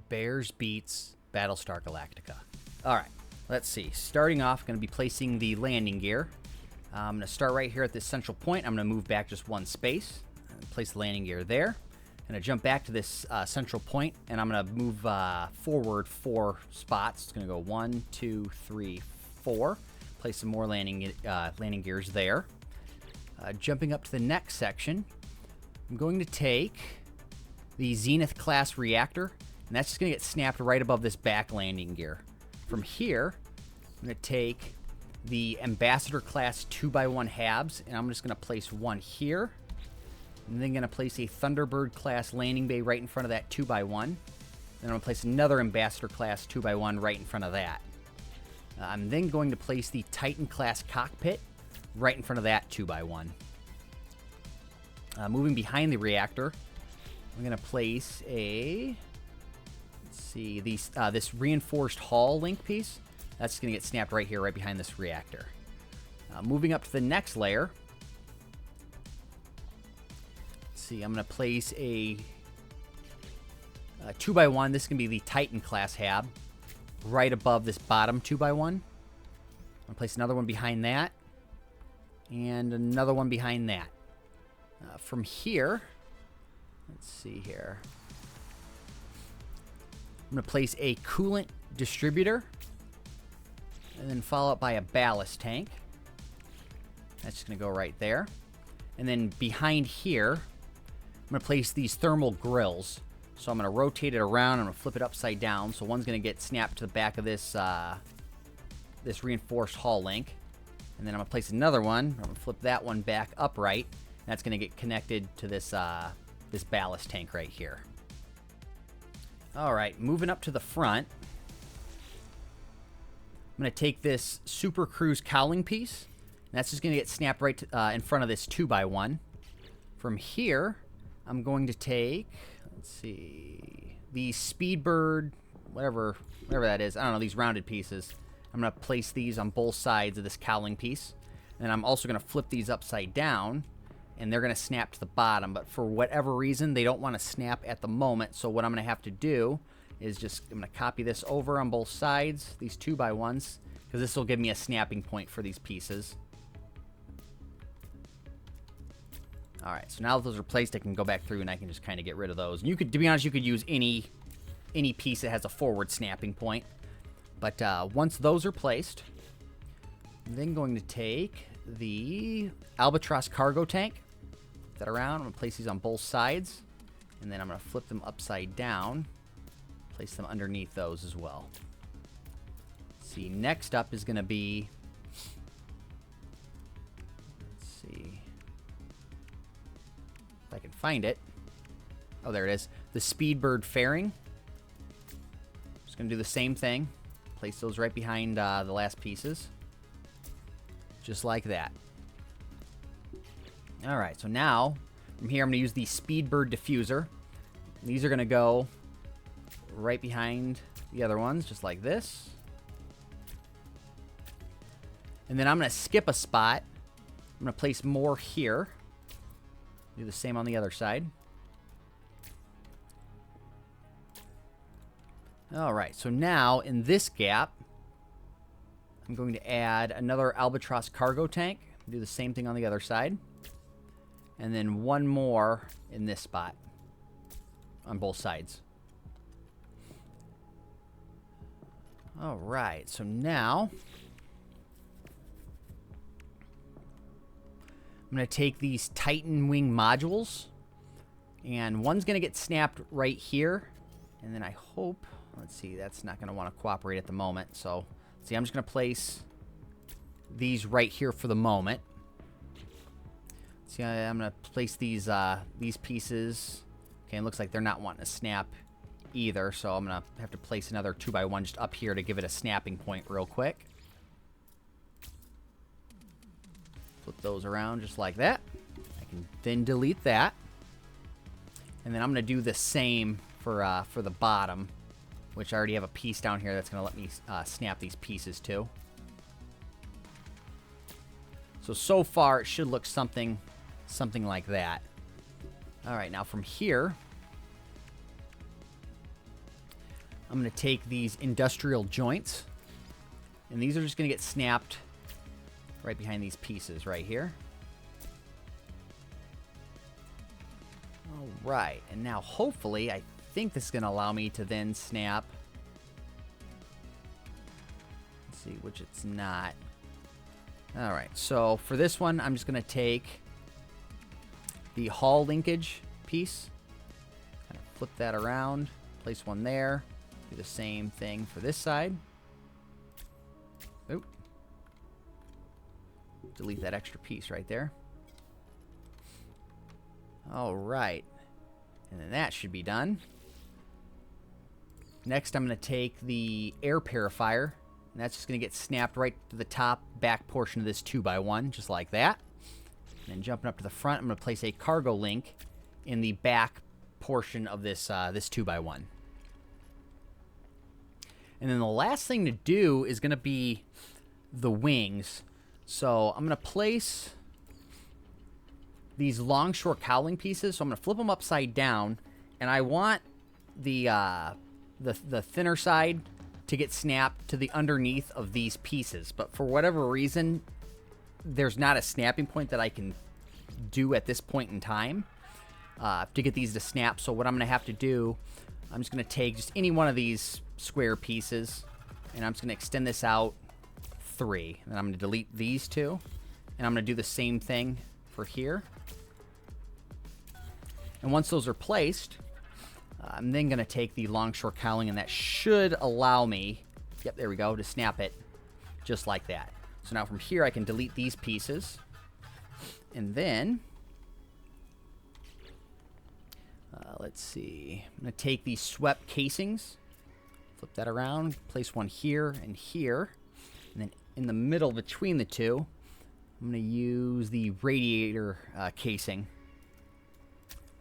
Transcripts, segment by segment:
Bears beats Battlestar Galactica. All right, let's see. Starting off, going to be placing the landing gear. I'm going to start right here at this central point. I'm going to move back just one space. Place the landing gear there. I'm going to jump back to this central point, and I'm going to move forward 4 spots. It's going to go 1, 2, 3, 4. Place some more landing gears there. Jumping up to the next section, I'm going to take the Zenith class reactor, and that's just going to get snapped right above this back landing gear. From here, I'm going to take the Ambassador class 2x1 halves, and I'm just going to place one here. And then going to place a Thunderbird class landing bay right in front of that 2x1. Then I'm going to place another Ambassador class 2x1 right in front of that. I'm then going to place the Titan class cockpit right in front of that 2x1. Moving behind the reactor, I'm going to place a, let's see, this reinforced hull link piece. That's going to get snapped right here, right behind this reactor. Moving up to the next layer, let's see, I'm going to place a 2x1. This is going to be the Titan class hab right above this bottom 2x1. I'm going to place another one behind that, and another one behind that. From here, let's see here. I'm going to place a coolant distributor, and then follow up by a ballast tank. That's just going to go right there. And then behind here, I'm going to place these thermal grills. So I'm going to rotate it around. I'm going to flip it upside down. So one's going to get snapped to the back of this this reinforced hull link. And then I'm going to place another one. I'm going to flip that one back upright. That's going to get connected to this this ballast tank right here. All right, moving up to the front. I'm going to take this Super Cruise cowling piece. And that's just going to get snapped right in front of this 2x1. From here, I'm going to take, let's see, the Speedbird, whatever that is. I don't know, these rounded pieces. I'm going to place these on both sides of this cowling piece. And I'm also going to flip these upside down, and they're going to snap to the bottom. But for whatever reason, they don't want to snap at the moment. So what I'm going to have to do is I'm going to copy this over on both sides, these 2x1s, because this will give me a snapping point for these pieces. All right, so now that those are placed, I can go back through and I can just kind of get rid of those. And you could, to be honest, you could use any piece that has a forward snapping point. But once those are placed, I'm then going to take the Albatross cargo tank, flip that around. I'm going to place these on both sides, and then I'm going to flip them upside down, place them underneath those as well. Let's see, next up is going to be, let's see if I can find it. Oh, there it is. The Speedbird fairing. Just going to do the same thing. Place those right behind the last pieces. Just like that. All right, so now from here I'm going to use the Speedbird diffuser. These are going to go right behind the other ones, just like this. And then I'm going to skip a spot. I'm going to place more here. Do the same on the other side. All right, so now in this gap, I'm going to add another Albatross cargo tank. Do the same thing on the other side. And then one more in this spot on both sides. All right, so now I'm going to take these Titan wing modules, and one's going to get snapped right here. And then I hope, let's see, that's not going to want to cooperate at the moment. So, see, I'm just going to place these right here for the moment. See, I'm going to place these pieces. Okay, it looks like they're not wanting to snap either, so I'm going to have to place another 2x1 just up here to give it a snapping point real quick. Flip those around just like that. I can then delete that. And then I'm going to do the same for the bottom, which I already have a piece down here that's going to let me snap these pieces too. So far, it should look something like that. All right, now from here, I'm going to take these industrial joints, and these are just going to get snapped right behind these pieces right here. All right, and now hopefully, I think this is going to allow me to then snap. Let's see, which it's not. All right, so for this one, I'm just going to take the hull linkage piece, kind of flip that around, place one there, do the same thing for this side. Oop. Delete that extra piece right there. All right, and then that should be done. Next, I'm going to take the air purifier, and that's just going to get snapped right to the top back portion of this 2x1, just like that. And then jumping up to the front, I'm going to place a cargo link in the back portion of this this 2x1. And then the last thing to do is going to be the wings. So I'm going to place these longshore cowling pieces. So I'm going to flip them upside down, and I want the thinner side to get snapped to the underneath of these pieces. But for whatever reason, there's not a snapping point that I can do at this point in time to get these to snap. So what I'm going to have to do, I'm just going to take just any one of these square pieces, and I'm just going to extend this out 3. And then I'm going to delete these 2, and I'm going to do the same thing for here. And once those are placed, I'm then going to take the longshore cowling, and that should allow me, yep, there we go, to snap it just like that. So now from here, I can delete these pieces. And then, let's see, I'm going to take these swept casings, flip that around, place one here and here. And then in the middle between the two, I'm going to use the radiator casing.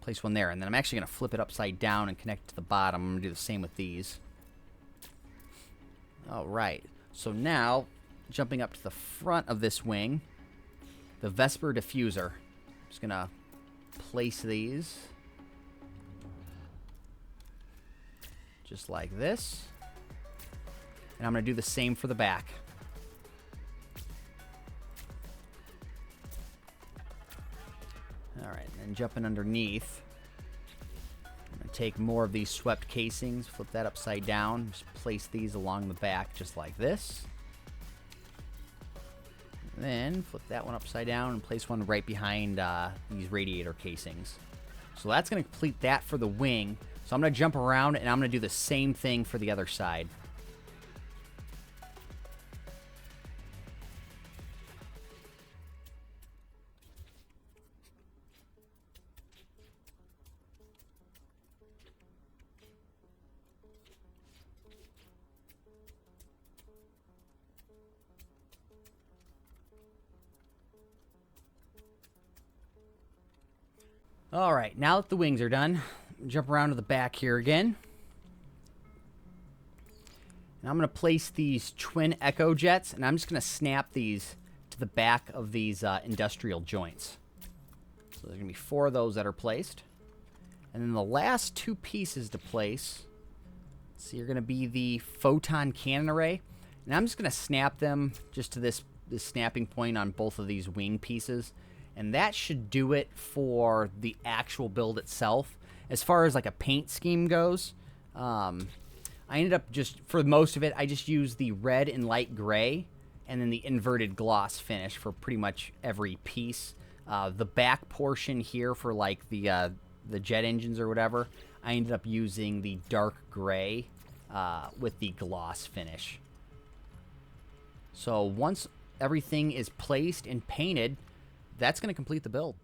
Place one there, and then I'm actually going to flip it upside down and connect it to the bottom. I'm going to do the same with these. All right, so now jumping up to the front of this wing, the Vesper diffuser. I'm just going to place these just like this, and I'm going to do the same for the back. All right, and then jumping underneath, I'm going to take more of these swept casings, flip that upside down, just place these along the back just like this. And then flip that one upside down and place one right behind these radiator casings. So that's going to complete that for the wing. So I'm going to jump around, and I'm going to do the same thing for the other side. All right, now that the wings are done, jump around to the back here again. And I'm going to place these twin echo jets, and I'm just going to snap these to the back of these industrial joints. So there's going to be 4 of those that are placed. And then the last 2 pieces to place, so you're going to be the photon cannon array. And I'm just going to snap them just to this snapping point on both of these wing pieces. And that should do it for the actual build itself. As far as like a paint scheme goes, I ended up just, for most of it, I just used the red and light gray and then the inverted gloss finish for pretty much every piece. The back portion here for like the jet engines or whatever, I ended up using the dark gray with the gloss finish. So once everything is placed and painted, that's going to complete the build.